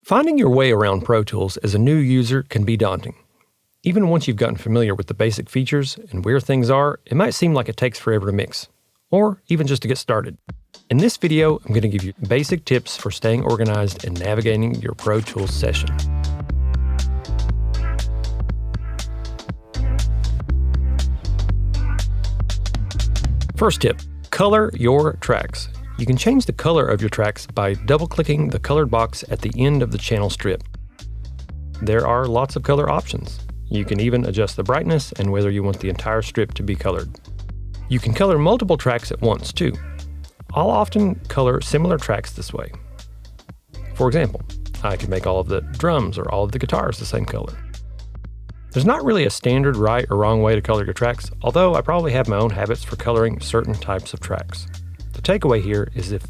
Finding your way around Pro Tools as a new user can be daunting. Even once you've gotten familiar with the basic features and where things are, it might seem like it takes forever to mix, or even just to get started. In this video, I'm going to give you basic tips for staying organized and navigating your Pro Tools session. First tip, color your tracks. You can change the color of your tracks by double-clicking the colored box at the end of the channel strip. There are lots of color options. You can even adjust the brightness and whether you want the entire strip to be colored. You can color multiple tracks at once, too. I'll often color similar tracks this way. For example, I can make all of the drums or all of the guitars the same color. There's not really a standard right or wrong way to color your tracks, although I probably have my own habits for coloring certain types of tracks. The takeaway here is if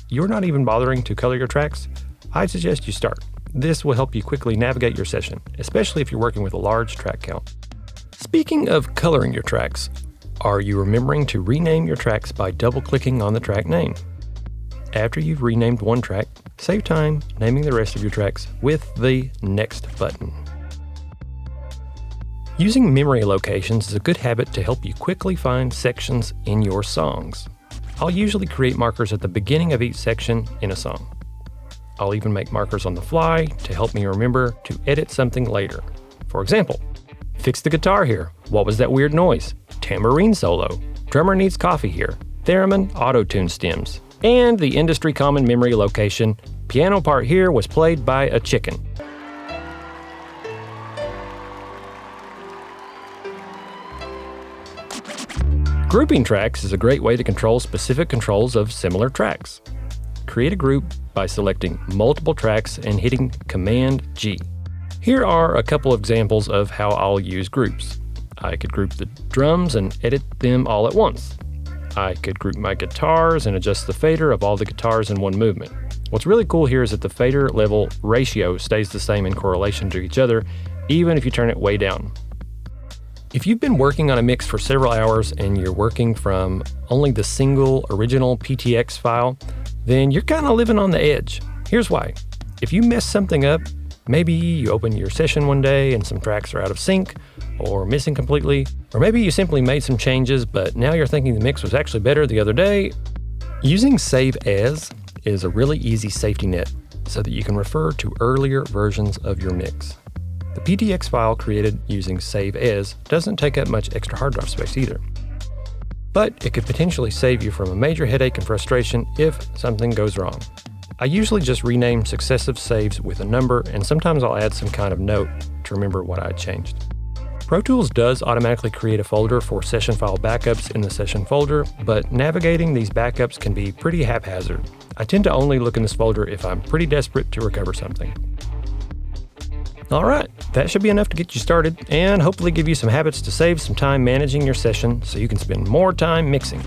you're not even bothering to color your tracks, I'd suggest you start. This will help you quickly navigate your session, especially if you're working with a large track count. Speaking of coloring your tracks, are you remembering to rename your tracks by double-clicking on the track name? After you've renamed one track, save time naming the rest of your tracks with the Next button. Using memory locations is a good habit to help you quickly find sections in your songs. I'll usually create markers at the beginning of each section in a song. I'll even make markers on the fly to help me remember to edit something later. For example, fix the guitar here. What was that weird noise? Tambourine solo. Drummer needs coffee here. Theremin auto-tune stems. And the industry common memory location, piano part here was played by a chicken. Grouping tracks is a great way to control specific controls of similar tracks. Create a group by selecting multiple tracks and hitting Command-G. Here are a couple of examples of how I'll use groups. I could group the drums and edit them all at once. I could group my guitars and adjust the fader of all the guitars in one movement. What's really cool here is that the fader level ratio stays the same in correlation to each other, even if you turn it way down. If you've been working on a mix for several hours and you're working from only the single original PTX file, then you're kind of living on the edge. Here's why. If you mess something up, maybe you open your session one day and some tracks are out of sync or missing completely, or maybe you simply made some changes but now you're thinking the mix was actually better the other day. Using Save As is a really easy safety net so that you can refer to earlier versions of your mix. The PTX file created using Save As doesn't take up much extra hard drive space either. But it could potentially save you from a major headache and frustration if something goes wrong. I usually just rename successive saves with a number, and sometimes I'll add some kind of note to remember what I changed. Pro Tools does automatically create a folder for session file backups in the session folder, but navigating these backups can be pretty haphazard. I tend to only look in this folder if I'm pretty desperate to recover something. All right, that should be enough to get you started and hopefully give you some habits to save some time managing your session so you can spend more time mixing.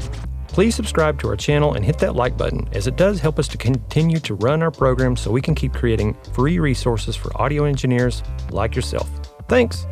Please subscribe to our channel and hit that like button, as it does help us to continue to run our program so we can keep creating free resources for audio engineers like yourself. Thanks.